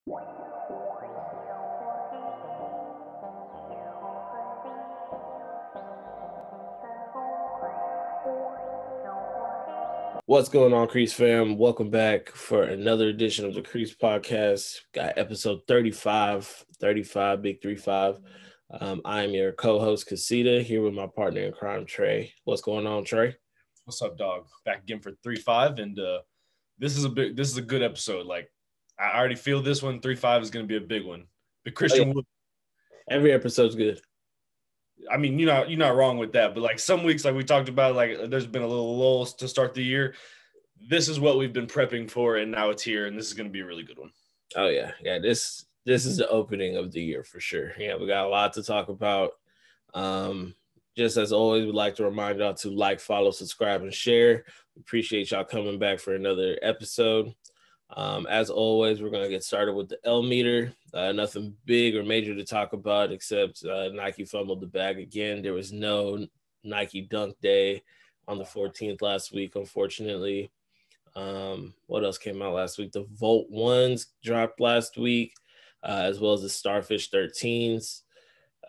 What's going on, Crease fam? Welcome back for another edition of the Crease podcast. Got episode 35, big 35. I am your co-host, Casita, here with my partner in crime, Trey. What's going on, Trey? What's up, dog? Back again for 3-5, and this is a good episode. Like, I already feel this one. 3-5 is going to be a big one. But Christian Wood, Every episode's good. I mean, you're not wrong with that. But like some weeks, like we talked about, like there's been a little lull to start the year. This is what we've been prepping for, and now it's here, and this is going to be a really good one. Oh yeah. This is the opening of the year for sure. Yeah, we got a lot to talk about. Just as always, we'd like to remind y'all to like, follow, subscribe, and share. We appreciate y'all coming back for another episode. As always, we're going to get started with the L meter. Nothing big or major to talk about except Nike fumbled the bag again. There was no Nike Dunk Day on the 14th last week, unfortunately. What else came out last week? The Volt 1s dropped last week, as well as the Starfish 13s.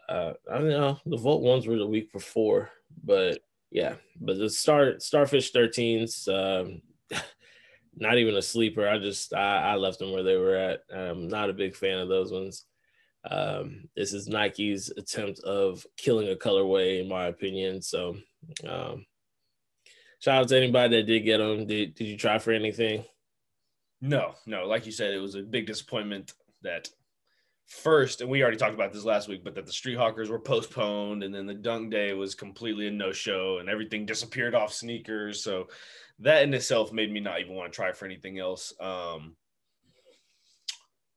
I don't know. The Volt 1s were the week before, but yeah. But the Starfish 13s, not even a sleeper. I left them where they were at. I'm not a big fan of those ones. This is Nike's attempt of killing a colorway, in my opinion. So, shout out to anybody that did get them. Did you try for anything? No. Like you said, it was a big disappointment that first, and we already talked about this last week, but that the Street Hawkers were postponed, and then the Dunk Day was completely a no-show, and everything disappeared off sneakers. So that in itself made me not even want to try for anything else.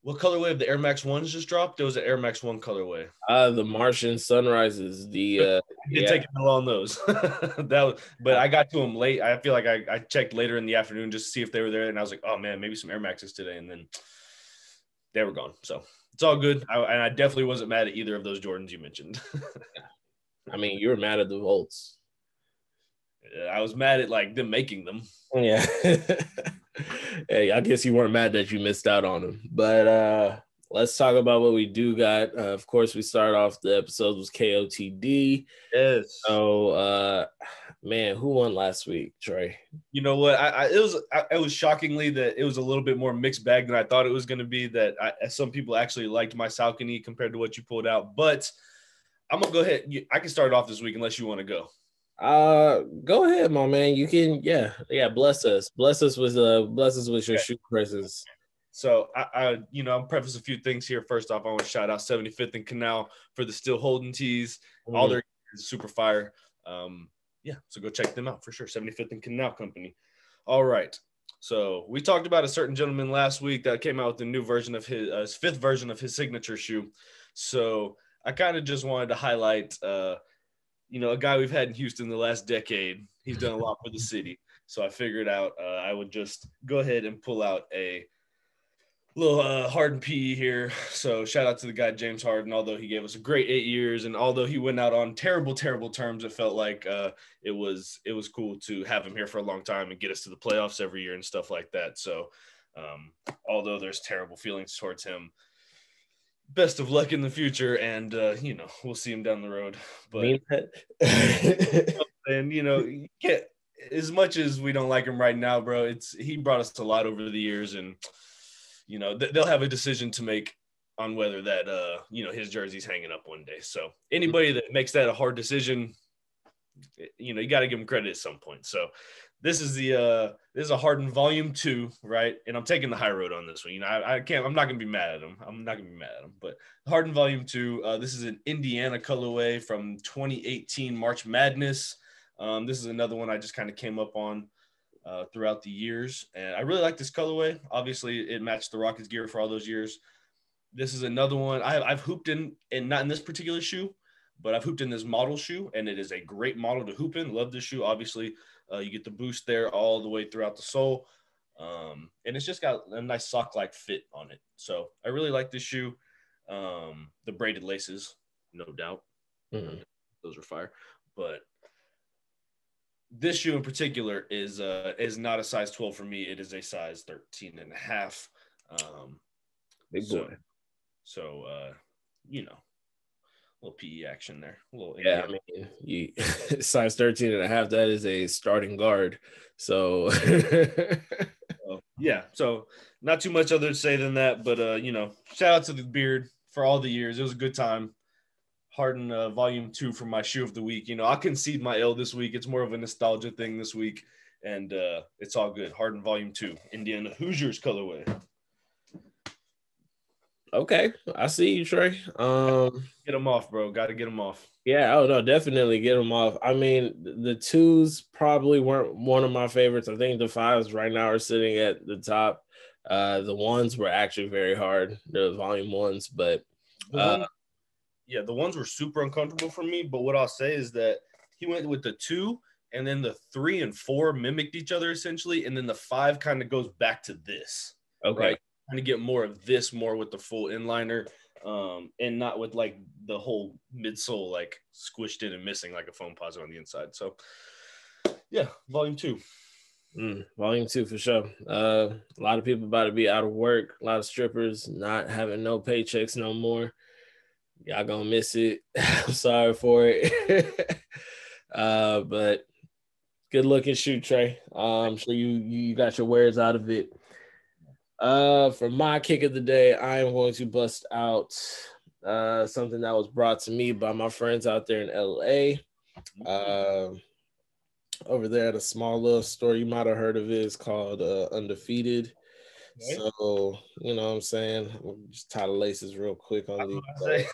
What colorway of the Air Max 1s just dropped? There was an Air Max 1 colorway. The Martian Sunrises. I did take a on those. But I got to them late. I feel like I checked later in the afternoon just to see if they were there, and I was like, oh man, maybe some Air Maxes today, and then they were gone. So it's all good. I definitely wasn't mad at either of those Jordans you mentioned. I mean, you were mad at the Volts. I was mad at like them making them. Yeah. Hey, I guess you weren't mad that you missed out on them. But let's talk about what we do got. Of course, we start off the episode with KOTD. Yes. So, man, who won last week, Trey? You know what? It was shockingly that it was a little bit more mixed bag than I thought it was going to be. That some people actually liked my Saucony compared to what you pulled out. But I'm gonna go ahead. I can start off this week unless you want to go. Go ahead, my man. You can, yeah. Bless us with your shoe presence. So I'm preface a few things here. First off, I want to shout out 75th and Canal for the Still Holding tees. All their super fire. So go check them out for sure. 75th and Canal Company. All right. So we talked about a certain gentleman last week that came out with a new version of his fifth version of his signature shoe. So I kind of just wanted to highlight a guy we've had in Houston the last decade. He's done a lot for the city. So I figured out I would just go ahead and pull out a little Harden PE here. So shout out to the guy, James Harden, although he gave us a great 8 years. And although he went out on terrible, terrible terms, it felt like it was cool to have him here for a long time and get us to the playoffs every year and stuff like that. So although there's terrible feelings towards him, best of luck in the future, and we'll see him down the road. But and you can't, as much as we don't like him right now, bro, he brought us a lot over the years, and they'll have a decision to make on whether that his jersey's hanging up one day. So anybody that makes that a hard decision, you got to give him credit at some point. So this is a Harden Volume 2, right? And I'm taking the high road on this one. I'm not gonna be mad at him. But Harden Volume 2. This is an Indiana colorway from 2018 March Madness. This is another one I just kind of came up on throughout the years, and I really like this colorway. Obviously, it matched the Rockets gear for all those years. This is another one I've hooped in, and not in this particular shoe, but I've hooped in this model shoe, and it is a great model to hoop in. Love this shoe. Obviously, you get the boost there all the way throughout the sole. And it's just got a nice sock-like fit on it. So I really like this shoe. The braided laces, no doubt. Mm-hmm. Those are fire. But this shoe in particular is not a size 12 for me. It is a size 13 and a half. Big boy. So, you know, a little PE action there. A little Yeah, I mean, size 13 and a half, that is a starting guard. So, yeah. So, not too much other to say than that. But, you know, shout out to the beard for all the years. It was a good time. Harden volume 2 for my shoe of the week. You know, I concede my L this week. It's more of a nostalgia thing this week. And it's all good. Harden volume 2, Indiana Hoosiers colorway. okay, I see you, Trey. Get them off, bro. Got to get them off. Yeah, oh no, definitely get them off. I mean, the 2s probably weren't one of my favorites. I think the 5s right now are sitting at the top. The 1s were actually very hard, the volume 1s, but the ones were super uncomfortable for me. But what I'll say is that he went with the 2, and then the 3 and 4 mimicked each other essentially, and then the 5 kind of goes back to this. Okay. Right? Trying to get more of this, more with the full inliner, and not with like the whole midsole like squished in and missing like a foam posit on the inside. So yeah, volume 2. Volume 2 for sure. A lot of people about to be out of work, a lot of strippers not having no paychecks no more. Y'all gonna miss it. I'm sorry for it. But good looking shoe, Trey. I'm sure you got your wares out of it. For my kick of the day, I am going to bust out something that was brought to me by my friends out there in LA. Over there at a small little store, you might have heard of it. It's called Undefeated. Okay. So, you know what I'm saying? I'll just tie the laces real quick on these.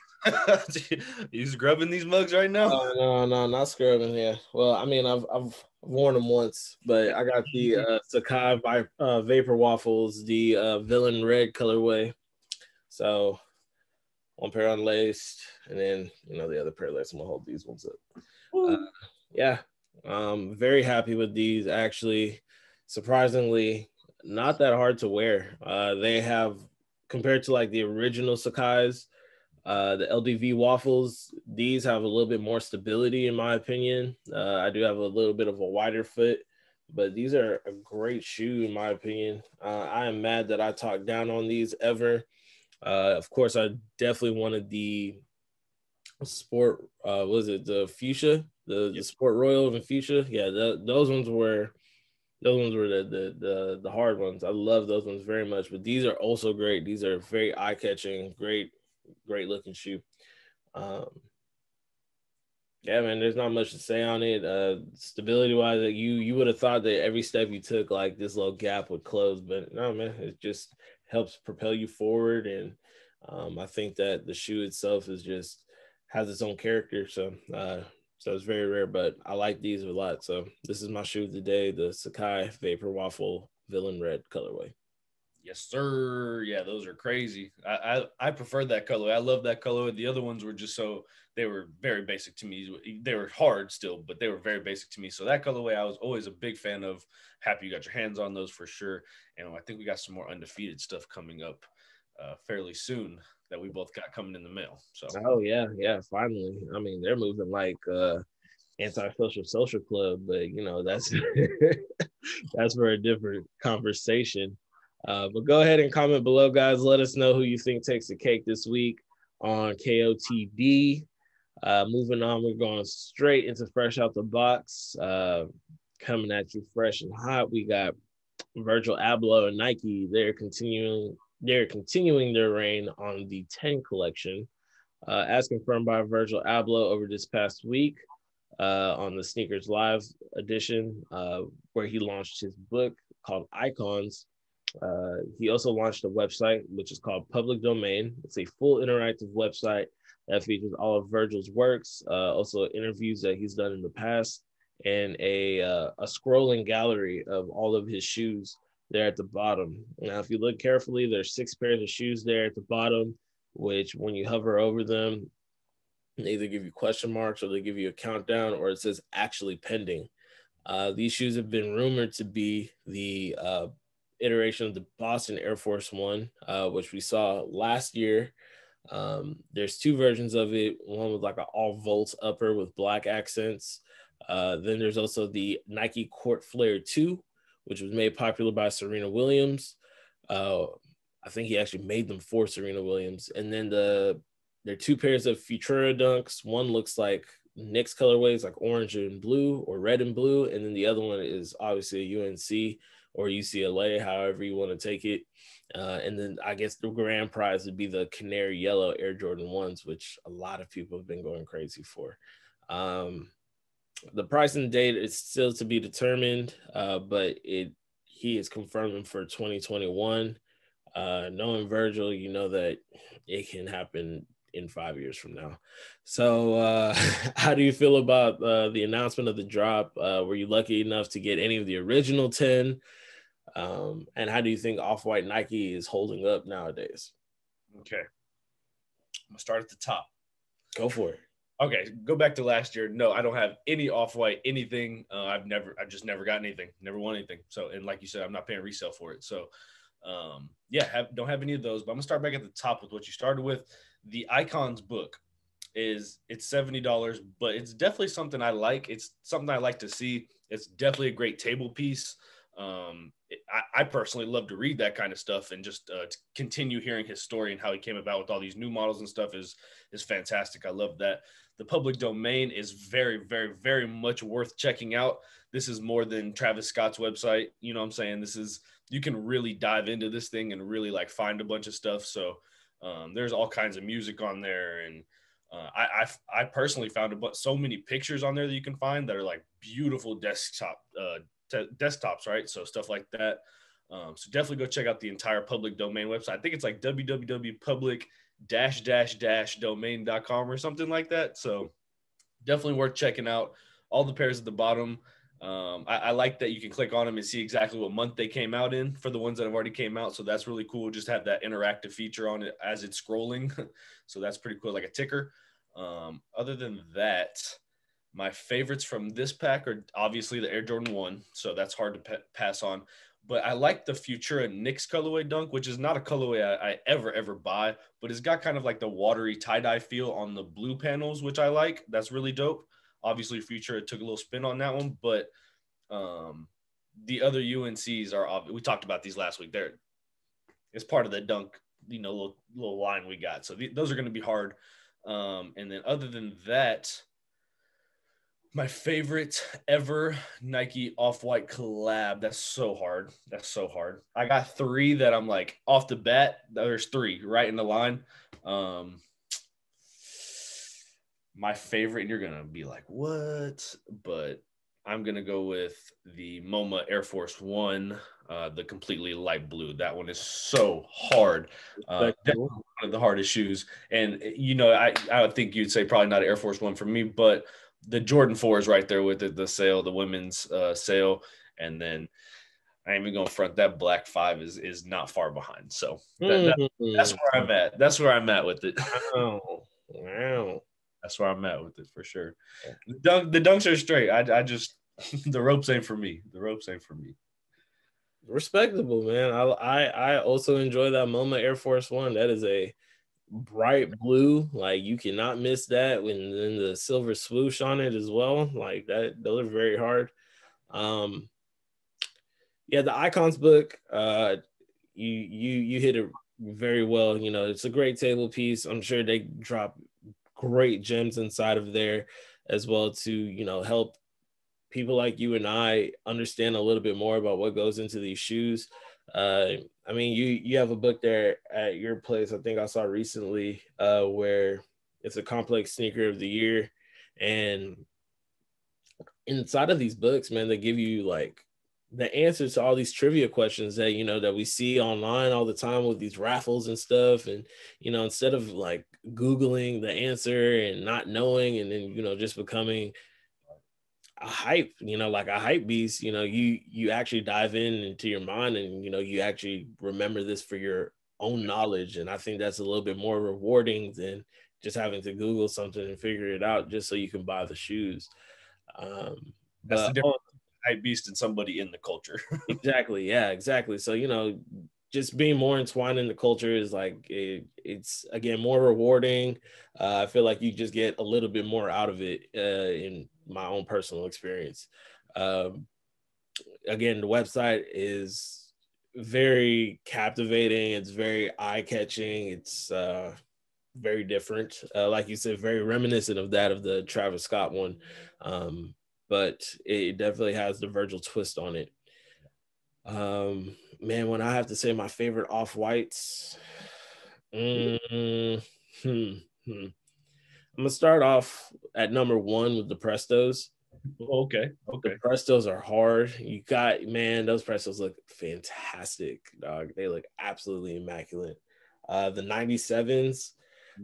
You scrubbing these mugs right now? No, not scrubbing. Yeah. Well, I mean, I've worn them once, but I got the Sakai Vapor Waffles, the Villain Red colorway. So one pair unlaced, and then the other pair laced. I'm gonna hold these ones up. Yeah, very happy with these. Actually, surprisingly, not that hard to wear. They have, compared to like the original Sakai's, the LDV waffles, these have a little bit more stability in my opinion. I do have a little bit of a wider foot, but these are a great shoe in my opinion. I am mad that I talked down on these ever. Of course, I definitely wanted the sport, was it the fuchsia, the sport royal and fuchsia? Yeah, those ones were the hard ones. I love those ones very much, but these are also great. These are very eye-catching, great looking shoe. Yeah, man, there's not much to say on it. Stability wise, like you would have thought that every step you took, like this little gap would close, but no, man, it just helps propel you forward. And I think that the shoe itself has its own character. So it's very rare, but I like these a lot. So this is my shoe of the day, the Sakai Vapor Waffle Villain Red colorway. Yes, sir. Yeah, those are crazy. I prefer that colorway. I love that colorway. The other ones were they were very basic to me. They were hard still, but they were very basic to me. So that colorway I was always a big fan of. Happy you got your hands on those for sure. And I think we got some more Undefeated stuff coming up fairly soon that we both got coming in the mail. So yeah, finally. I mean, they're moving like antisocial social club, but that's that's for a different conversation. But go ahead and comment below, guys. Let us know who you think takes the cake this week on KOTD. Moving on, we're going straight into fresh out the box. Coming at you fresh and hot. We got Virgil Abloh and Nike. They're continuing their reign on the 10 collection. As confirmed by Virgil Abloh over this past week on the Sneakers Live edition, where he launched his book called Icons. He also launched a website which is called Public Domain. It's a full interactive website that features all of Virgil's works, also interviews that he's done in the past, and a scrolling gallery of all of his shoes there at the bottom. Now, if you look carefully, there's 6 pairs of shoes there at the bottom, which when you hover over them, they either give you question marks or they give you a countdown, or it says actually pending. These shoes have been rumored to be the iteration of the Boston Air Force One, which we saw last year. There's 2 versions of it. One with like an all volts upper with black accents. Then there's also the Nike Court Flare 2, which was made popular by Serena Williams. I think he actually made them for Serena Williams. And then there are two pairs of Futura dunks. One looks like Knicks colorways, like orange and blue or red and blue. And then the other one is obviously a UNC or UCLA, however you want to take it. And then I guess the grand prize would be the canary yellow Air Jordan 1s, which a lot of people have been going crazy for. The price and date is still to be determined, but he is confirming for 2021. Knowing Virgil, you know that it can happen in 5 years from now. So how do you feel about the announcement of the drop? Were you lucky enough to get any of the original 10? And how do you think Off-White Nike is holding up nowadays? Okay. I'm going to start at the top. Go for it. Okay, go back to last year. No, I don't have any Off-White anything. I've just never got anything, never won anything. So, and like you said, I'm not paying resale for it. So, don't have any of those. But I'm gonna start back at the top with what you started with. The Icons book it's $70, but it's definitely something I like. It's something I like to see. It's definitely a great table piece. I personally love to read that kind of stuff, and just to continue hearing his story and how he came about with all these new models and stuff is fantastic. I love that. The public domain is very, very, very much worth checking out. This is more than Travis Scott's website. You know what I'm saying? You can really dive into this thing and really like find a bunch of stuff. So there's all kinds of music on there. And I personally found so many pictures on there that you can find that are like beautiful desktops, right? So stuff like that. So definitely go check out the entire public domain website. I think it's like www.public-domain.com or something like that. So definitely worth checking out. All the pairs at the bottom. I like that you can click on them and see exactly what month they came out in for the ones that have already came out. So that's really cool. Just have that interactive feature on it as it's scrolling. So that's pretty cool, like a ticker. Other than that, my favorites from this pack are obviously the Air Jordan 1. So that's hard to pass on. But I like the Futura Knicks colorway dunk, which is not a colorway I ever buy, but it's got kind of like the watery tie-dye feel on the blue panels, which I like. That's really dope. Obviously, Futura took a little spin on that one, but the other UNCs are we talked about these last week. It's part of the dunk, little line we got. So those are going to be hard. And then other than that, my favorite ever Nike Off-White collab. That's so hard. I got 3 that I'm like off the bat. There's 3 right in the line. My favorite, and you're going to be like, what? But I'm going to go with the MoMA Air Force One, the completely light blue. That one is so hard. Definitely one of the hardest shoes. And, I would think you'd say probably not an Air Force One for me, but the Jordan 4 is right there with it, the sale, the women's sale. And then I ain't even going to front, that black 5 is not far behind. So that's where I'm at. That's where I'm at with it. Wow. That's where I'm at with it for sure. The dunks are straight. I just the ropes ain't for me. Respectable, man. I also enjoy that MoMA Air Force One. That is a bright blue. Like, you cannot miss that. When then the silver swoosh on it as well. Like that, those are very hard. The Icons book. You hit it very well. It's a great table piece. I'm sure they drop great gems inside of there as well to help people like you and I understand a little bit more about what goes into these shoes. You have a book there at your place, I think I saw recently, where it's a complex sneaker of the year, and inside of these books, man, they give you like the answers to all these trivia questions that that we see online all the time with these raffles and stuff. And instead of like Googling the answer and not knowing, and then just becoming a hype, like a hype beast, you actually dive into your mind, and you actually remember this for your own knowledge. And I think that's a little bit more rewarding than just having to Google something and figure it out just so you can buy the shoes. That's the difference. Hype beast and somebody in the culture. Exactly. Yeah, exactly. So, just being more entwined in the culture is like, it's again, more rewarding. I feel like you just get a little bit more out of it in my own personal experience. Again, the website is very captivating. It's very eye-catching. It's very different. Like you said, very reminiscent of that of the Travis Scott one. But it definitely has the Virgil twist on it. Man, when I have to say my favorite off-whites, I'm gonna start off at number one with the Prestos. Okay. The Prestos are hard. You got, man, those Prestos look fantastic, dog. They look absolutely immaculate. The 97s,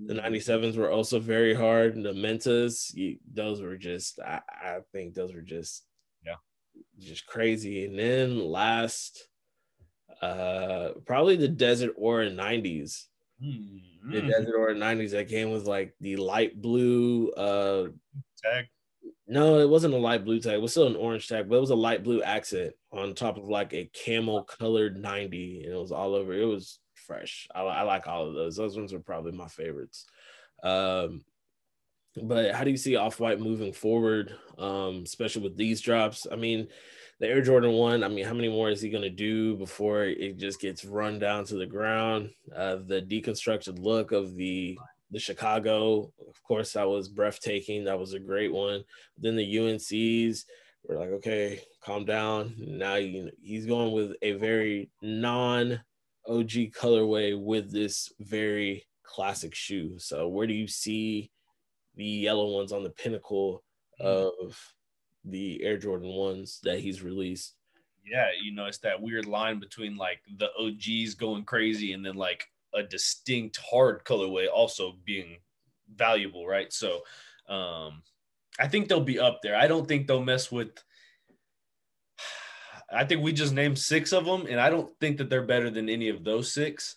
the 97s were also very hard. The Mentas, those were just, I think those were just crazy. And then last, probably the Desert Aura 90s. The Desert Aura 90s, that came with like the light blue tag. No, it wasn't a light blue tag. It was still an orange tag, but it was a light blue accent on top of like a camel colored 90, and it was all over. It was fresh. I like all of those. Those ones are probably my favorites. But how do you see Off-White moving forward, especially with these drops? I mean, the Air Jordan 1, I mean, how many more is he going to do before it just gets run down to the ground? The deconstructed look of the Chicago, of course, that was breathtaking. That was a great one. Then the UNCs were like, okay, calm down. Now he's going with a very non-OG colorway with this very classic shoe. So where do you see the yellow ones on the pinnacle of the Air Jordan 1s that he's released? Yeah, it's that weird line between like the OGs going crazy and then like a distinct hard colorway also being valuable, right? So I think they'll be up there. I don't think they'll mess with, I think we just named 6 of them, and I don't think that they're better than any of those 6.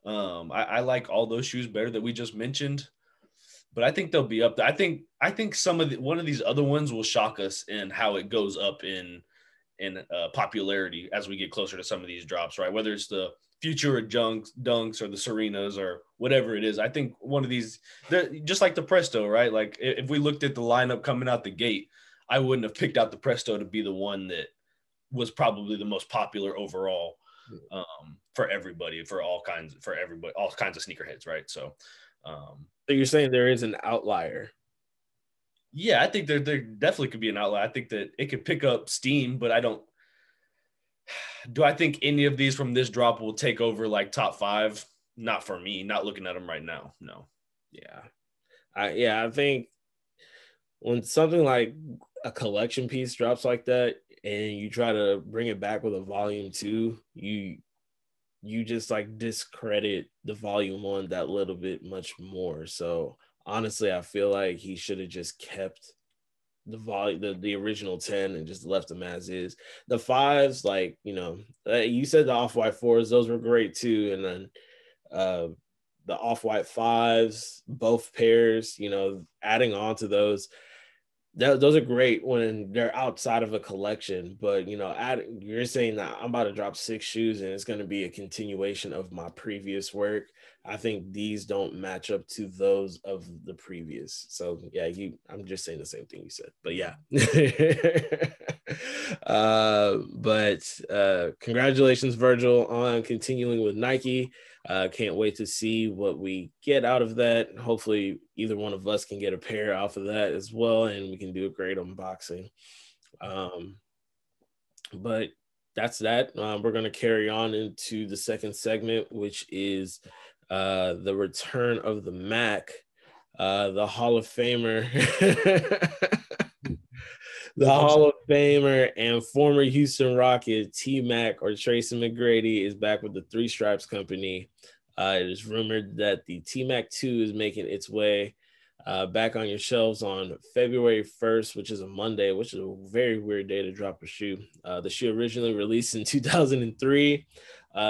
I like all those shoes better that we just mentioned, but I think they'll be up there. I think one of these other ones will shock us in how it goes up in popularity as we get closer to some of these drops, right? Whether it's the Future Dunks or the Serenas or whatever it is. I think one of these, just like the Presto, right? Like if we looked at the lineup coming out the gate, I wouldn't have picked out the Presto to be the one that was probably the most popular overall for everybody, all kinds of sneakerheads, right? So you're saying there is an outlier? Yeah, I think there definitely could be an outlier. I think that it could pick up steam, but do I think any of these from this drop will take over like top 5? Not for me, not looking at them right now. No. Yeah. I think when something like a collection piece drops like that and you try to bring it back with a volume 2, you just like discredit the volume 1 that little bit much more. So honestly, I feel like he should have just kept the original 10 and just left them as is. The 5s, like, you said the Off-White 4s, those were great too. And then the Off-White 5s, both pairs, adding on to those are great when they're outside of a collection. But you're saying that I'm about to drop 6 shoes and it's going to be a continuation of my previous work. I think these don't match up to those of the previous. So yeah, I'm just saying the same thing you said. But yeah. Congratulations, Virgil, on continuing with Nike. Can't wait to see what we get out of that. Hopefully either one of us can get a pair off of that as well, and we can do a great unboxing. But that's that. We're going to carry on into the second segment, which is the return of the Mac, the Hall of Famer. The Hall of Famer and former Houston Rocket TMAC, or Tracy McGrady, is back with the Three Stripes Company. It is rumored that the TMAC 2 is making its way back on your shelves on February 1st, which is a Monday, which is a very weird day to drop a shoe. The shoe originally released in 2003.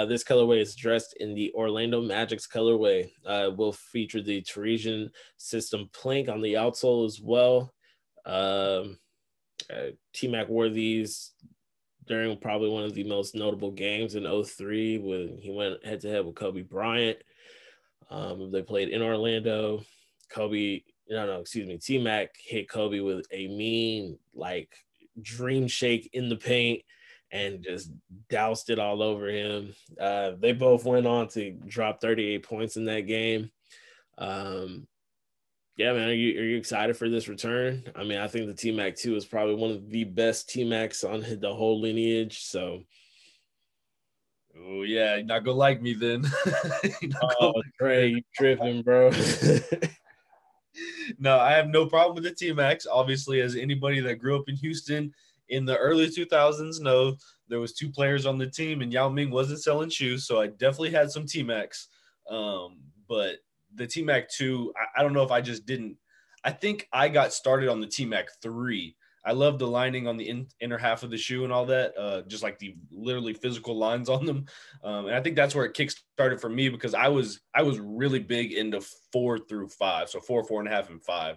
This colorway is dressed in the Orlando Magic's colorway. Will feature the Teresian system plank on the outsole as well. T-Mac wore these during probably one of the most notable games in 2003 when he went head-to-head with Kobe Bryant. They played in Orlando. T-Mac hit Kobe with a mean, like, dream shake in the paint. and just doused it all over him. They both went on to drop 38 points in that game. Yeah, man, are you excited for this return? I mean, I think the TMAC 2 is probably one of the best TMACs on the whole lineage. So, oh yeah, you're not gonna like me then. oh, Trey, you tripping, bro? No, I have no problem with the TMAX. Obviously, as anybody that grew up in Houston in the early 2000s know, there was 2 players on the team, and Yao Ming wasn't selling shoes, so I definitely had some TMAX. But the TMAC 2, I don't know if I just didn't. I think I got started on the TMAC 3. I love the lining on the inner half of the shoe and all that, just like the literally physical lines on them. And I think that's where it kick-started for me, because I was really big into 4 through 5. So 4, 4.5, and 5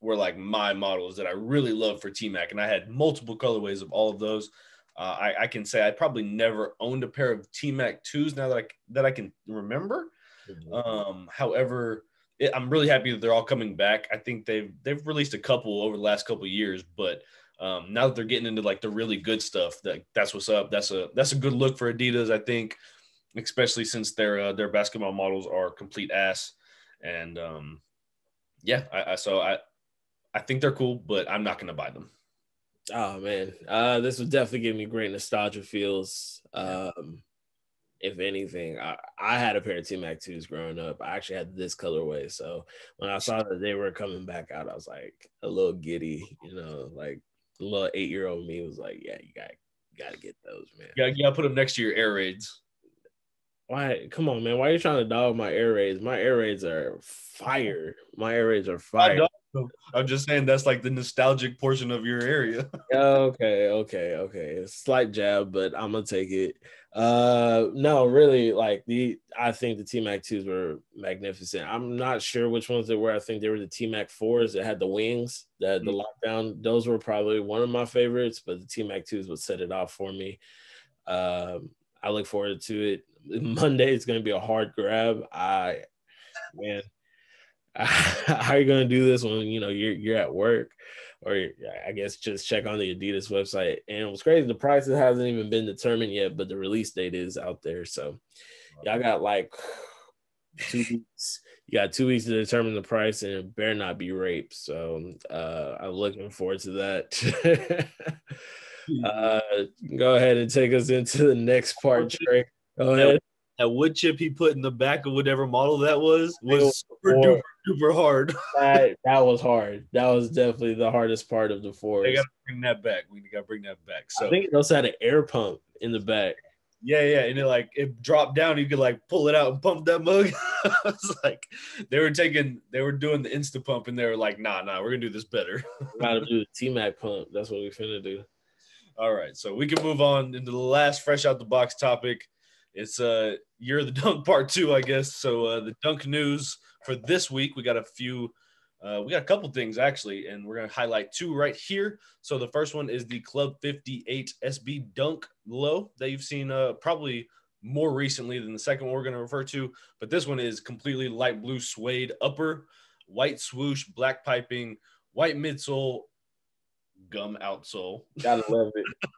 were like my models that I really loved for TMAC. And I had multiple colorways of all of those. I can say I probably never owned a pair of TMAC 2s now that I can remember. However, I'm really happy that they're all coming back. I think they've released a couple over the last couple of years, but now that they're getting into like the really good stuff, that's what's up. That's a good look for Adidas, I think, especially since their basketball models are complete ass. And yeah, I think they're cool, but I'm not gonna buy them. Oh man, this would definitely give me great nostalgia feels. If anything, I had a pair of TMAC 2s growing up. I actually had this colorway. So when I saw that they were coming back out, I was like a little giddy, like the little 8-year-old me was like, yeah, you gotta get those, man. Yeah, you gotta put them next to your Air Raids. Why? Come on, man. Why are you trying to dog my Air Raids? My Air Raids are fire. My Air Raids are fire. I'm just saying that's like the nostalgic portion of your area. Okay. Slight jab, but I'm gonna take it. No, really, like I think the TMAC 2s were magnificent. I'm not sure which ones they were. I think they were the TMAC 4s that had the wings, the lockdown. Those were probably one of my favorites, but the TMAC 2s would set it off for me. I look forward to it. Monday is going to be a hard grab. Man, how are you going to do this when you're at work, or I guess just check on the Adidas website? And what's crazy, the price hasn't even been determined yet, but the release date is out there. So y'all got like 2 weeks. You got 2 weeks to determine the price, and it better not be rape. So I'm looking forward to that. Go ahead and take us into the next part, Trey. Go ahead. That wood chip he put in the back of whatever model that was super duper hard. that was hard. That was definitely the hardest part of the fours. They gotta bring that back. We gotta bring that back. So I think it also had an air pump in the back. Yeah, and it dropped down. You could like pull it out and pump that mug. It's like they were doing the Insta pump, and they were like, nah, we're gonna do this better. We gotta do the TMAC pump. That's what we finna do. All right, so we can move on into the last fresh out the box topic. It's Year of the Dunk Part 2, I guess. So the dunk news for this week, we got a couple things actually, and we're gonna highlight 2 right here. So the first one is the Club 58 SB Dunk Low that you've seen probably more recently than the second one we're gonna refer to, but this one is completely light blue suede upper, white swoosh, black piping, white midsole, gum outsole. Gotta love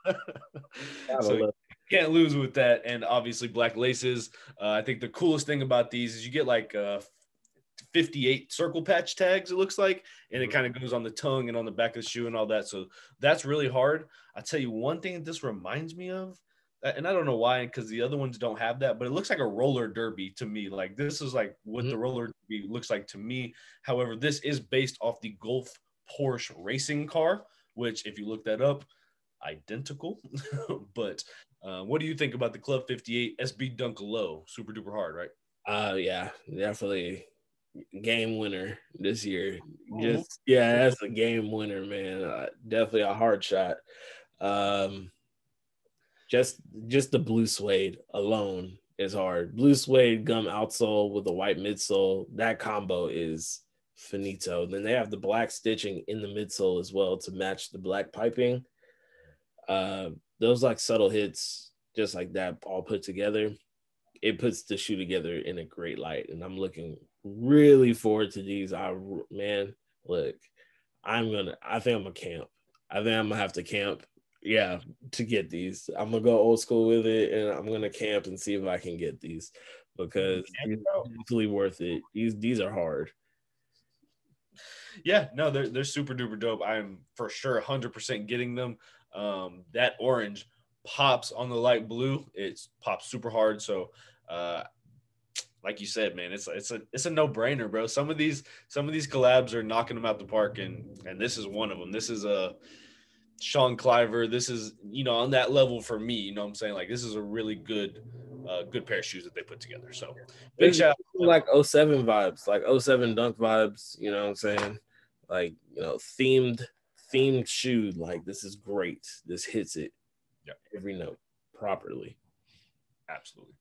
it. Can't lose with that, and obviously black laces. I think the coolest thing about these is you get like 58 circle patch tags, it looks like, and it kind of goes on the tongue and on the back of the shoe and all that. So that's really hard. I'll tell you one thing that this reminds me of, and I don't know why, because the other ones don't have that, but it looks like a roller derby to me. Like this is like what the roller derby looks like to me. However, this is based off the Golf Porsche racing car, which if you look that up, identical. But what do you think about the Club 58 SB Dunk Low? Super duper hard, right? Yeah, definitely game winner this year. That's a game winner, man. Definitely a hard shot. Just the blue suede alone is hard. Blue suede gum outsole with a white midsole. That combo is finito. Then they have the black stitching in the midsole as well to match the black piping. Those like subtle hits, just like that, all put together, it puts the shoe together in a great light. And I'm looking really forward to these. I think I'm gonna camp. I think I'm gonna have to camp. Yeah, to get these. I'm gonna go old school with it, and I'm gonna camp and see if I can get these because these are definitely worth it. These are hard. Yeah, no, they're super duper dope. I'm for sure 100% getting them. That orange pops on the light blue. It pops super hard. So, like you said, man, it's a no brainer, bro. Some of these collabs are knocking them out the park, and this is one of them. This is a Sean Cliver. This is on that level for me. You know what I'm saying? Like this is a really good pair of shoes that they put together. So big shout out. Like '07 vibes, like '07 dunk vibes. You know what I'm saying? Like themed shoe. Like this is great. This hits it every note properly. Absolutely.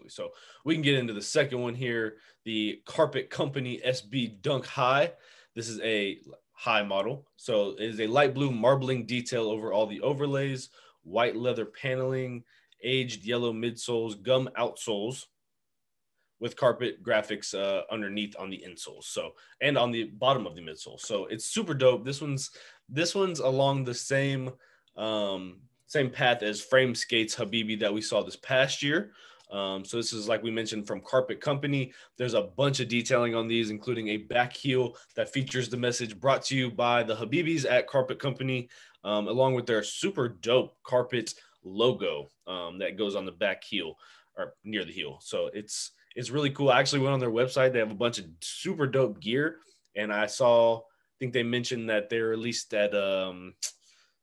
So we can get into the second one here, the Carpet Company SB Dunk High. This is a high model. So it is a light blue marbling detail over all the overlays, white leather paneling, aged yellow midsoles, gum outsoles with carpet graphics underneath on the insoles. So, and on the bottom of the midsole. So it's super dope. This one's along the same path as Frame Skates Habibi that we saw this past year. So this is, like we mentioned, from Carpet Company. There's a bunch of detailing on these, including a back heel that features the message brought to you by the Habibis at Carpet Company, along with their super dope carpet logo that goes on the back heel or near the heel. So it's really cool. I actually went on their website. They have a bunch of super dope gear, and I think they mentioned that they're released at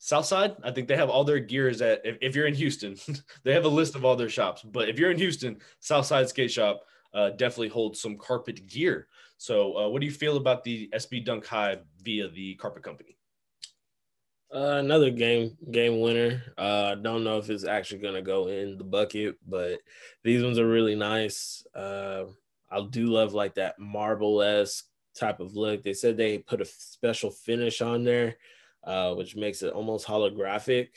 Southside. I think they have all their gears at, if you're in Houston, they have a list of all their shops. But if you're in Houston, Southside Skate Shop definitely holds some carpet gear. So what do you feel about the SB Dunk High via the Carpet Company? Another game winner. Don't know if it's actually gonna go in the bucket, but these ones are really nice. I do love like that marble-esque type of look. They said they put a special finish on there, which makes it almost holographic,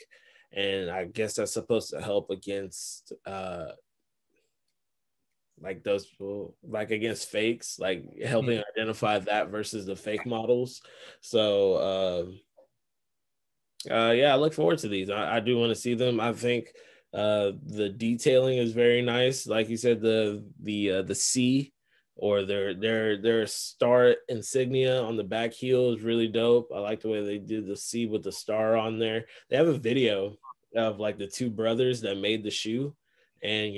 and I guess that's supposed to help against like those, like against fakes, like helping identify that versus the fake models. So yeah, I look forward to these. I do want to see them. I think the detailing is very nice. Like you said, the C or their star insignia on the back heel is really dope. I like the way they did the C with the star on there. They have a video of like the two brothers that made the shoe, and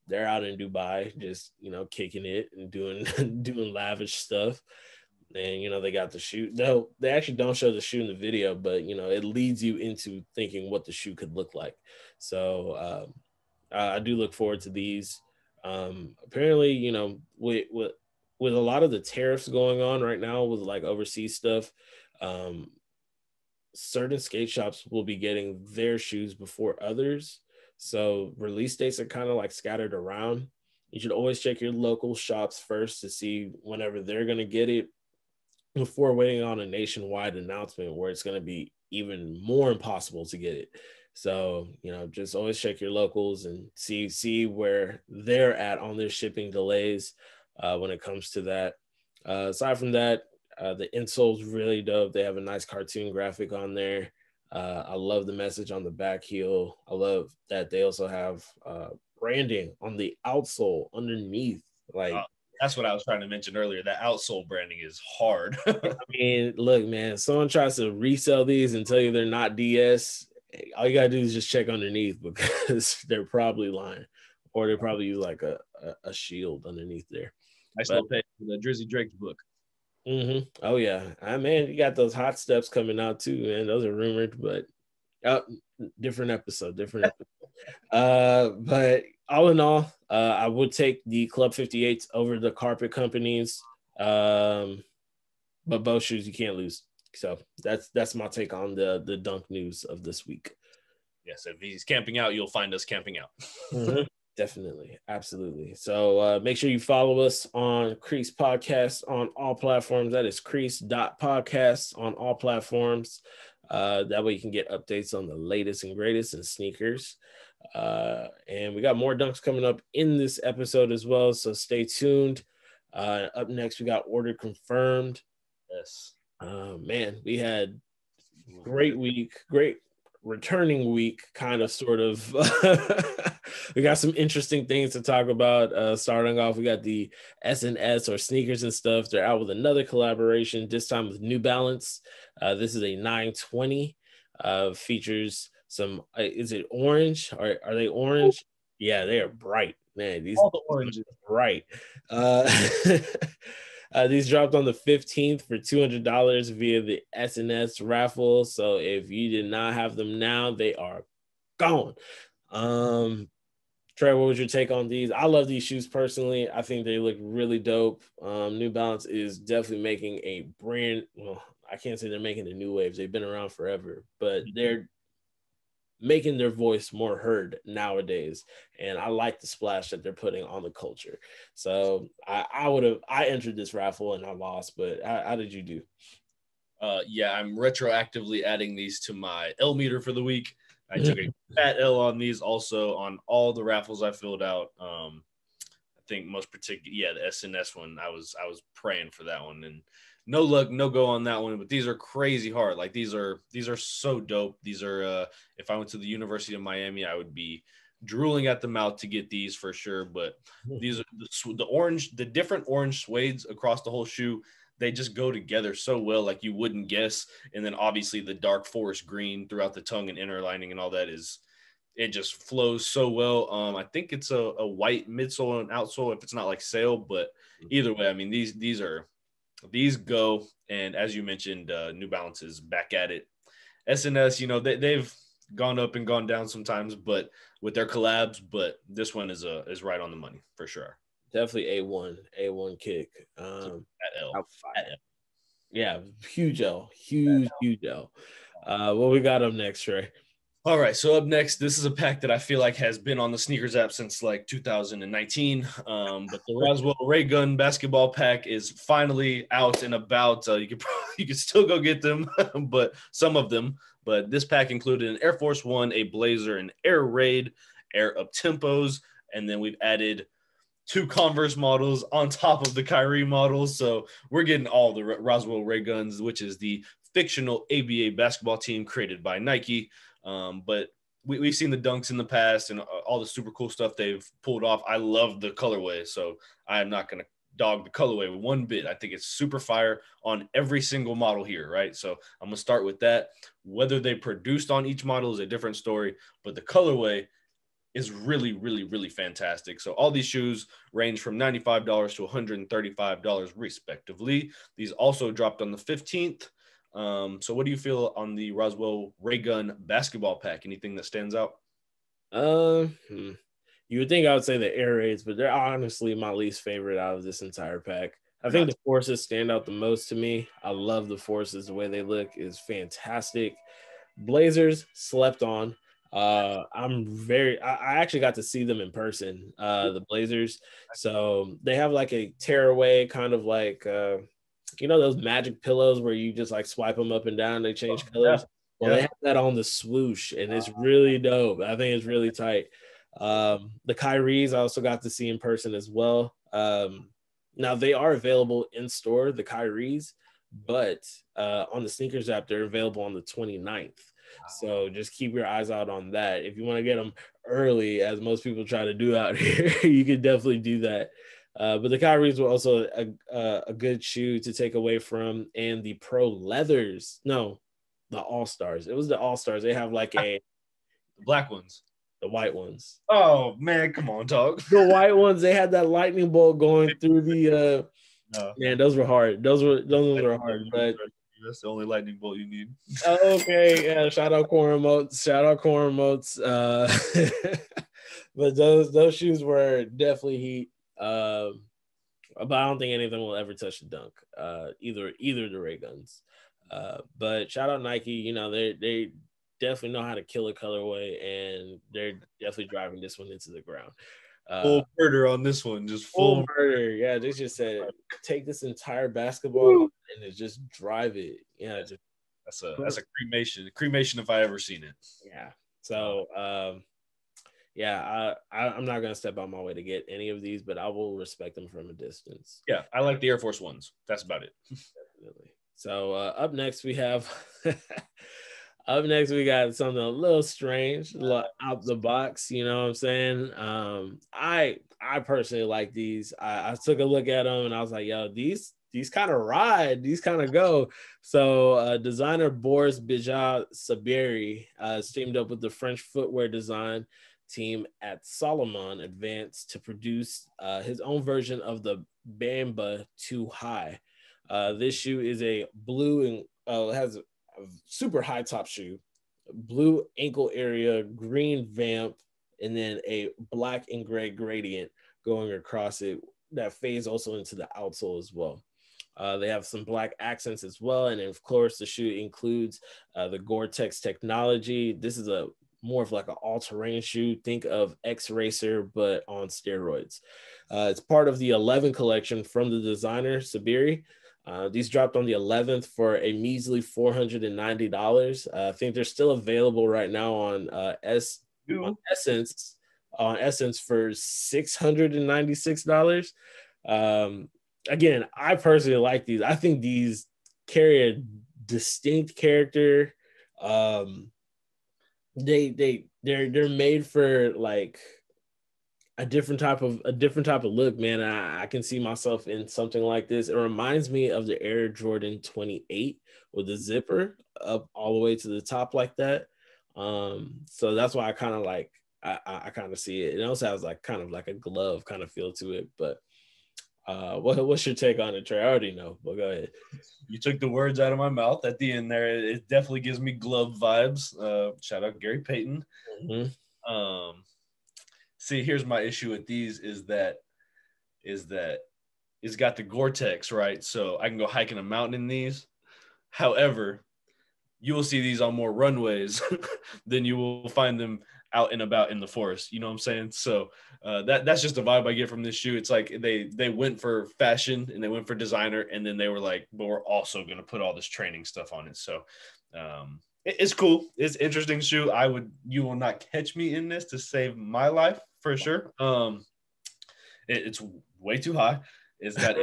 they're out in Dubai just kicking it and doing doing lavish stuff. And they got the shoe. No, they actually don't show the shoe in the video, but it leads you into thinking what the shoe could look like. So I do look forward to these. Apparently, with a lot of the tariffs going on right now with like overseas stuff, certain skate shops will be getting their shoes before others. So release dates are kind of like scattered around. You should always check your local shops first to see whenever they're going to get it before waiting on a nationwide announcement where it's going to be even more impossible to get it. So, just always check your locals and see where they're at on their shipping delays when it comes to that. Aside from that, the insole's really dope. They have a nice cartoon graphic on there. I love the message on the back heel. I love that they also have branding on the outsole underneath. Like, that's what I was trying to mention earlier. That outsole branding is hard. I mean, look, man, someone tries to resell these and tell you they're not DS. All you gotta do is just check underneath because they're probably lying, or they probably use like a shield underneath there. I still pay for the Drizzy Drake's book. Mm-hmm. Oh yeah, man, you got those hot steps coming out too, man. Those are rumored, but different episode. But all in all, I would take the Club 58s over the Carpet Companies. But both shoes you can't lose. So that's my take on the dunk news of this week. Yes, if he's camping out, you'll find us camping out. Mm-hmm. Definitely, absolutely. So make sure you follow us on Creased Podcast on all platforms. That is creased.podcast on all platforms. That way you can get updates on the latest and greatest in sneakers. And we got more dunks coming up in this episode as well, so stay tuned. Up next, we got Order Confirmed. Yes. Man, we had great week, great returning week, kind of, sort of. We got some interesting things to talk about. Starting off, we got the SNS, or sneakers and stuff. They're out with another collaboration, this time with New Balance. This is a 920. Features some, is it orange? Are they orange? Yeah, they are bright. Man, these All the oranges. bright. These dropped on the 15th for $200 via the SNS raffle. So if you did not have them now, they are gone. Trey, what was your take on these? I love these shoes personally. I think they look really dope. New Balance is definitely making a brand. Well, I can't say they're making the new waves. They've been around forever, but they're making their voice more heard nowadays. And I like the splash that they're putting on the culture. So I entered this raffle and I lost, but how did you do? Yeah, I'm retroactively adding these to my L meter for the week. I took a fat L on these, also on all the raffles I filled out. I think most particular, yeah, the SNS one, I was praying for that one, and no luck, no go on that one. But these are crazy hard. Like these are so dope. These are if I went to the University of Miami, I would be drooling at the mouth to get these for sure. But these are the orange, the different orange suedes across the whole shoe. They just go together so well, like you wouldn't guess. And then obviously the dark forest green throughout the tongue and inner lining and all that it just flows so well. I think it's a white midsole and outsole if it's not like sale, but either way, I mean, these go. And as you mentioned, New Balance is back at it. SNS, you know, they've gone up and gone down sometimes, but with their collabs, but this one is right on the money for sure. Definitely A1 kick. At L. Yeah, huge L. Huge L. What we got up next, Trey? All right, so up next, this is a pack that I feel like has been on the sneakers app since like 2019. But the Roswell Ray Gun basketball pack is finally out and about. You could still go get them, but some of them. But this pack included an Air Force One, a Blazer, an Air Raid, Air Up Tempos, and then we've added 2 Converse models on top of the Kyrie models. So we're getting all the Roswell Ray Guns, which is the fictional ABA basketball team created by Nike. But we've seen the dunks in the past and all the super cool stuff they've pulled off. I love the colorway, so I am not going to dog the colorway one bit. I think it's super fire on every single model here, right? So I'm going to start with that. Whether they produced on each model is a different story, but the colorway is really, really, really fantastic. So all these shoes range from $95 to $135 respectively. These also dropped on the 15th. So what do you feel on the Roswell Ray Gun basketball pack? Anything that stands out? You would think I would say the Air Raids, but they're honestly my least favorite out of this entire pack. I think the Forces stand out the most to me. I love the Forces. The way they look is fantastic. Blazers slept on. I actually got to see them in person, the Blazers. So they have like a tearaway kind of like, you know, those magic pillows where you just like swipe them up and down, they change colors. Yeah. Well, they have that on the Swoosh, and it's really dope. I think it's really tight. The Kyries I also got to see in person as well. Now they are available in store, the Kyries, but on the sneakers app, they're available on the 29th. So just keep your eyes out on that. If you want to get them early, as most people try to do out here, you can definitely do that. But the Kyries were also a good shoe to take away from. And the Pro Leathers, no, the All-Stars. It was the All-Stars. They have like the black ones. The white ones. Oh, man, come on, dog. The white ones, they had that lightning bolt going through the man, those were hard. Those were hard, but that's the only lightning bolt you need. Okay, yeah, shout out Corn Moats. But those shoes were definitely heat. But I don't think anything will ever touch the Dunk. Either the Ray Guns. But shout out Nike. You know, they definitely know how to kill a colorway, and they're definitely driving this one into the ground. Full murder on this one, just full murder. Yeah, they just said take this entire basketball and just drive it. Yeah, that's a cremation if I ever seen it. Yeah. So I'm not gonna step out my way to get any of these, but I will respect them from a distance. Yeah, I like the Air Force Ones. That's about it. Definitely. So up next we have Up next, we got something a little strange, a little out the box. You know what I'm saying? I personally like these. I took a look at them and I was like, yo, these kind of ride, these kind of go. So designer Boris Bidjan Saberi teamed up with the French footwear design team at Solomon Advanced to produce his own version of the Bamba Too High. This shoe is a blue and it has a super high top shoe, blue ankle area, green vamp, and then a black and gray gradient going across it that fades also into the outsole as well. They have some black accents as well. And of course, the shoe includes the Gore-Tex technology. This is a more of like an all-terrain shoe. Think of X-Racer, but on steroids. It's part of the 11 collection from the designer, Saberi. These dropped on the 11th for a measly $490. I think they're still available right now on Essence for $696. Again, I personally like these. I think these carry a distinct character. They're made for like a different type of look, man. I can see myself in something like this. It reminds me of the Air Jordan 28 with the zipper up all the way to the top like that. So that's why I kind of like I kind of see it. It also has like kind of like a glove kind of feel to it. But what's your take on it, Trey? I already know, but go ahead. You took the words out of my mouth at the end there. It definitely gives me glove vibes. Shout out Gary Payton. Mm-hmm. See, here's my issue with these is that it's got the Gore-Tex, right? So I can go hiking a mountain in these. However, you will see these on more runways than you will find them out and about in the forest. You know what I'm saying? So that's just a vibe I get from this shoe. It's like they went for fashion and they went for designer, and then they were like, but we're also going to put all this training stuff on it. So it's cool. It's an interesting shoe. You will not catch me in this to save my life for sure. It's way too high. It's got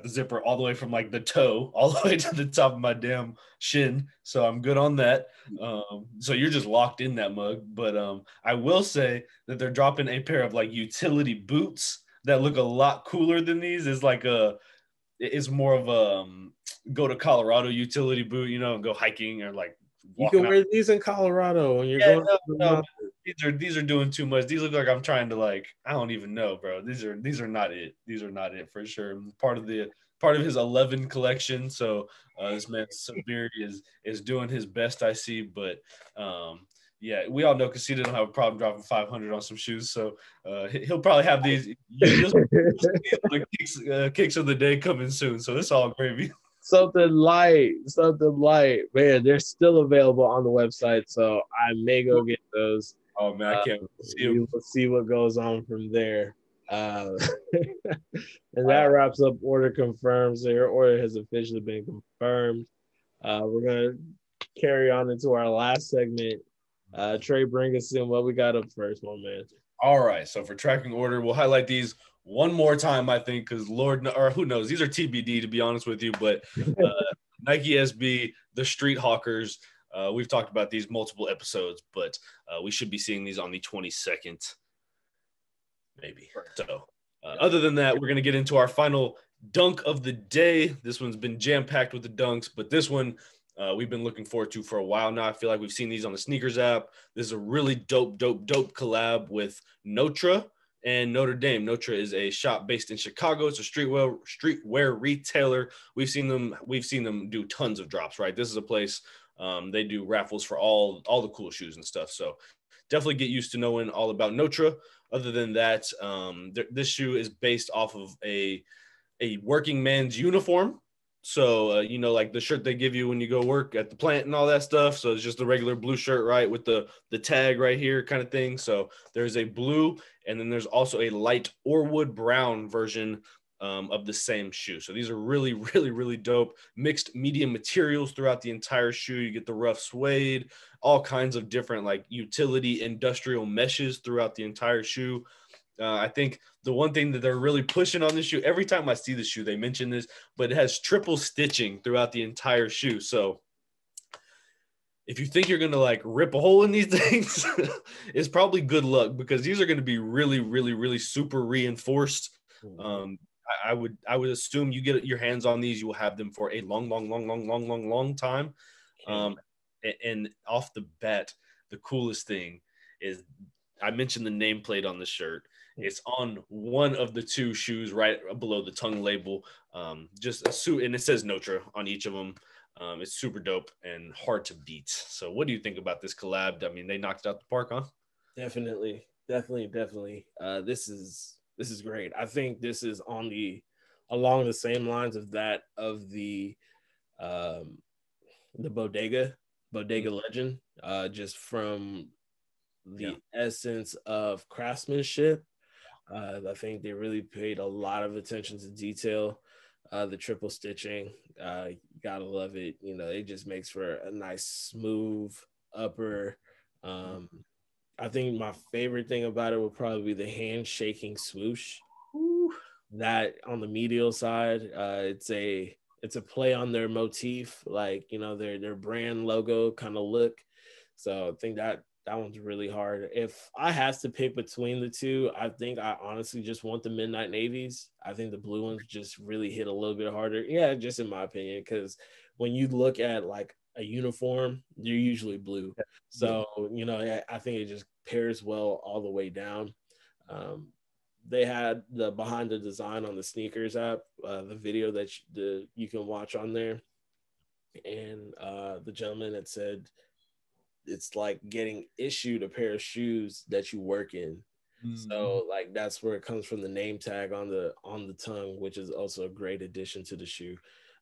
the zipper all the way from like the toe all the way to the top of my damn shin. So I'm good on that. So you're just locked in that mug. But I will say that they're dropping a pair of like utility boots that look a lot cooler than these. It's more of a go to Colorado utility boot, and go hiking or like you can wear these in Colorado when you're going. No, these are doing too much. These look like I'm trying to I don't even know, bro. These are not it. These are not it for sure. Part of his 11 collection. So this man Saberi is doing his best, I see. But yeah, we all know Casita don't have a problem dropping 500 on some shoes. So he'll probably have these kicks of the day coming soon. So it's all gravy. Something light, man. They're still available on the website, so I may go get those. Oh man, I can't see them. We'll see what goes on from there. And that wraps up order confirmed. So your order has officially been confirmed. We're gonna carry on into our last segment. Trey, bring us in. What we got up first, my man? All right. So for tracking order, we'll highlight these one more time, I think, because who knows? These are TBD, to be honest with you. But Nike SB, the Street Hawkers, we've talked about these multiple episodes, but we should be seeing these on the 22nd, maybe. So other than that, we're going to get into our final dunk of the day. This one's been jam-packed with the dunks, but this one we've been looking forward to for a while now. I feel like we've seen these on the sneakers app. This is a really dope collab with Notre and Notre Dame. Notre is a shop based in Chicago. It's a streetwear retailer. We've seen them do tons of drops, right? This is a place they do raffles for all the cool shoes and stuff. So definitely get used to knowing all about Notre. Other than that, this shoe is based off of a working man's uniform. So, like the shirt they give you when you go work at the plant and all that stuff. So it's just a regular blue shirt, right, with the tag right here kind of thing. So there's a blue, and then there's also a light Orwood brown version of the same shoe. So these are really, really, really dope. Mixed medium materials throughout the entire shoe. You get the rough suede, all kinds of different like utility industrial meshes throughout the entire shoe. I think the one thing that they're really pushing on this shoe, every time I see the shoe, they mention this, but it has triple stitching throughout the entire shoe. So if you think you're gonna like rip a hole in these things, it's probably good luck, because these are gonna be really, really, really super reinforced. I would assume you get your hands on these, you will have them for a long time. And off the bat, the coolest thing is I mentioned the nameplate on the shirt. It's on one of the two shoes right below the tongue label. Just a suit, and it says Notre on each of them. It's super dope and hard to beat. So what do you think about this collab? I mean, they knocked it out the park, huh? Definitely. This is great. I think this is along the same lines of the bodega legend, just from the essence of craftsmanship. I think they really paid a lot of attention to detail. The triple stitching, gotta love it. It just makes for a nice smooth upper. I think my favorite thing about it would probably be the handshaking swoosh. Ooh. That on the medial side, it's a play on their motif, like their brand logo kind of look. So I think that one's really hard. If I have to pick between the two, I think I honestly just want the midnight navies. I think the blue ones just really hit a little bit harder. Yeah, just in my opinion, because when you look at like a uniform, they're usually blue. So, I think it just pairs well all the way down. They had the behind the design on the sneakers app, the video that you can watch on there. And the gentleman had said, it's like getting issued a pair of shoes that you work in. So like that's where it comes from, the name tag on the tongue, which is also a great addition to the shoe.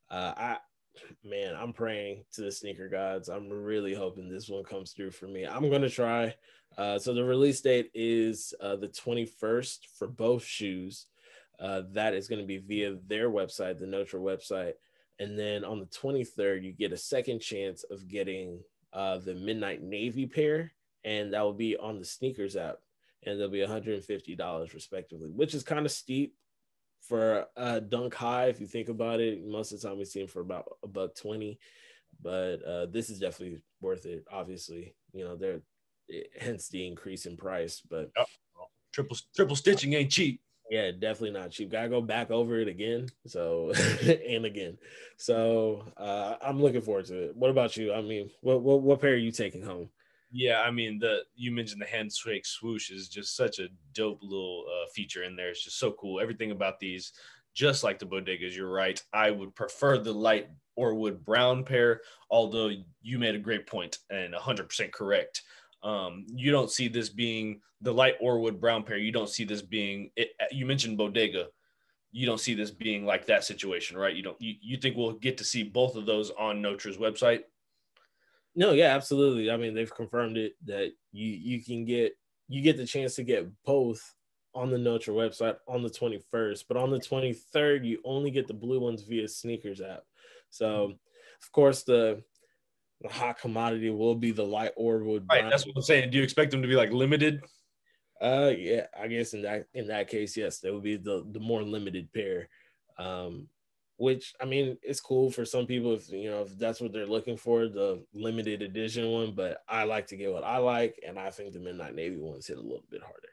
I'm praying to the sneaker gods. I'm really hoping this one comes through for me. I'm gonna try. So the release date is the 21st for both shoes. That is going to be via their website, the Notre website. And then on the 23rd, you get a second chance of getting the Midnight Navy pair, and that will be on the sneakers app, and they'll be $150 respectively, which is kind of steep for a Dunk High. If you think about it, most of the time we see them for about $120, but this is definitely worth it. Obviously, they're hence the increase in price, but triple stitching ain't cheap. Yeah, definitely not cheap. Gotta go back over it again. So and again. So I'm looking forward to it. What about you? I mean, what pair are you taking home? Yeah, I mean, you mentioned the handshake swoosh is just such a dope little feature in there. It's just so cool. Everything about these, just like the bodegas, you're right. I would prefer the light Orwood brown pair, although you made a great point and 100% correct. You don't see this being the light Orwood brown pair. You don't see this being it. You mentioned bodega. You don't see this being like that situation, right? You think we'll get to see both of those on Notre's website? No, yeah, absolutely. I mean, they've confirmed it that you get the chance to get both on the Notre website on the 21st, but on the 23rd, you only get the blue ones via sneakers app. So, of course, the hot commodity will be the light Orwood. Right, that's what I'm saying. Do you expect them to be like limited? Yeah, I guess in that case, yes, that would be the more limited pair. Which, I mean, it's cool for some people if that's what they're looking for, the limited edition one. But I like to get what I like, and I think the Midnight Navy ones hit a little bit harder.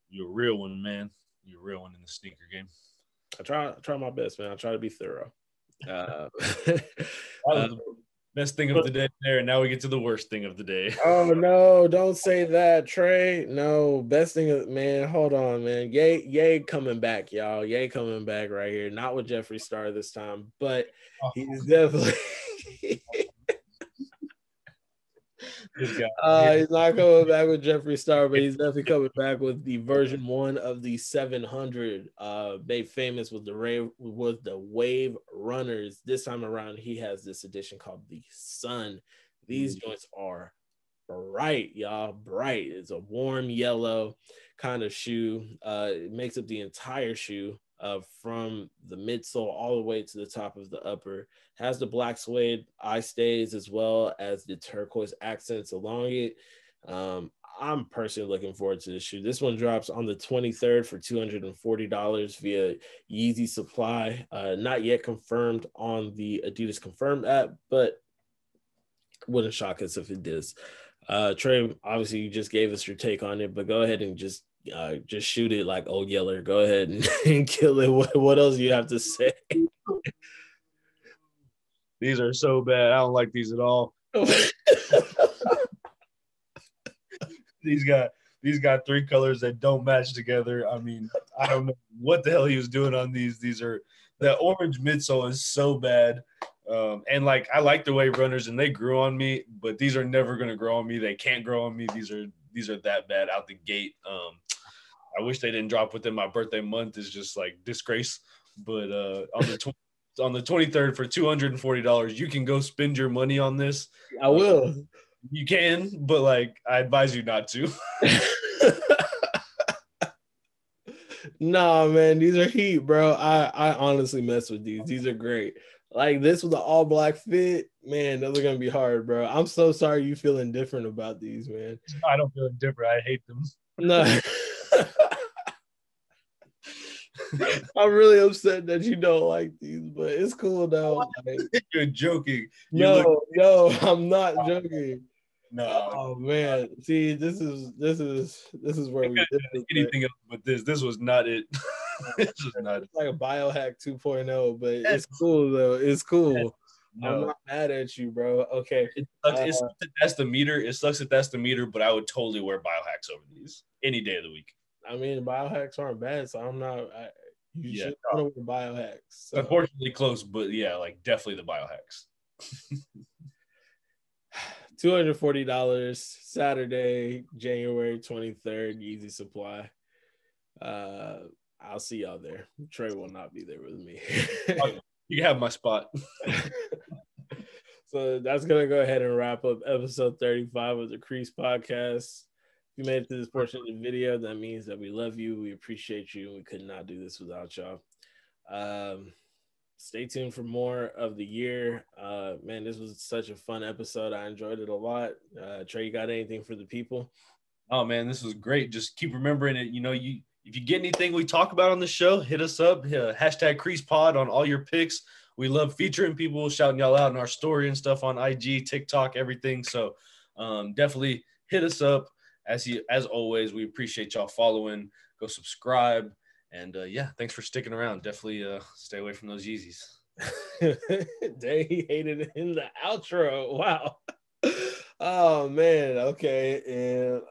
You're a real one, man. You're a real one in the sneaker game. I try my best, man. I try to be thorough. Best thing of the day there, and now we get to the worst thing of the day. Oh no, don't say that, Trey. No, best thing of, man, hold on, man. Ye coming back, y'all. Ye coming back right here. Not with Jeffree Star this time, but he's definitely he's not coming back with Jeffree Star, but he's definitely coming back with the version 1 of the 700. Made famous with the Wave Runners. This time around, he has this edition called the Sun. These joints are bright, y'all. Bright. It's a warm yellow kind of shoe. It makes up the entire shoe. From the midsole all the way to the top of the upper. Has the black suede eye stays as well as the turquoise accents along it. I'm personally looking forward to this shoe. This one drops on the 23rd for $240 via Yeezy Supply. Not yet confirmed on the Adidas Confirmed app, but Wouldn't shock us if it does. Trey, obviously you just gave us your take on it, but go ahead and just shoot it like Old Yeller. Go ahead and kill it. What else you have to say? These are so bad. I don't like these at all. These got 3 colors that don't match together. I mean, I don't know what the hell he was doing on these. The orange midsole is so bad. And like, I like the wave runners and they grew on me, but these are never going to grow on me. They can't grow on me. These are that bad out the gate. I wish they didn't drop within my birthday month. Is just like disgrace. But on the 23rd for $240, you can go spend your money on this. I will. You can, but like, I advise you not to. Nah, man, these are heat, bro. I honestly mess with these. These are great. Like this with the all black fit, man, those are gonna be hard, bro. I'm so sorry you feeling different about these, man. I don't feel different. I hate them. No. I'm really upset that you don't like these, but it's cool though. Like, you're joking. No, I'm not joking. No. Oh man, see, this is where we did anything else but this. This was not it. This was not it's like a biohack 2.0, but it's cool though. It's cool. No. I'm not mad at you, bro. Okay. It sucks that that's the meter. It sucks that that's the meter, but I would totally wear biohacks over these any day of the week. I mean, biohacks aren't bad, so I'm not. You should want to wear biohacks. So. Unfortunately, close, but yeah, like definitely the biohacks. $240 Saturday, January 23rd, Yeezy Supply. I'll see y'all there. Trey will not be there with me. You can have my spot. So that's gonna go ahead and wrap up episode 35 of the Creased Podcast. If you made it to this portion of the video, that means that we love you, we appreciate you, and we could not do this without y'all. Stay tuned for more of the year. Man, this was such a fun episode. I enjoyed it a lot. Trey, you got anything for the people? Oh man, this was great. Just keep remembering it. You know, if you get anything we talk about on the show, hit us up. Hashtag CreasedPod on all your picks. We love featuring people, shouting y'all out in our story and stuff on IG, TikTok, everything. So definitely hit us up. As always, we appreciate y'all following. Go subscribe. And yeah, thanks for sticking around. Definitely stay away from those Yeezys. Dang, he hated it in the outro. Wow. Oh man. Okay.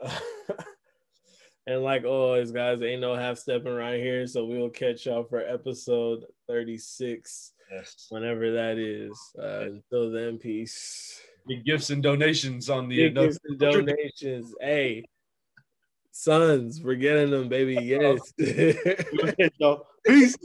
And like always, guys, ain't no half stepping right here. So we'll catch y'all for episode 36. Yes. Whenever that is. Until then, peace. Big gifts and donations on the gifts and donations. Hey. Sons, we're getting them, baby. Yes. Peace.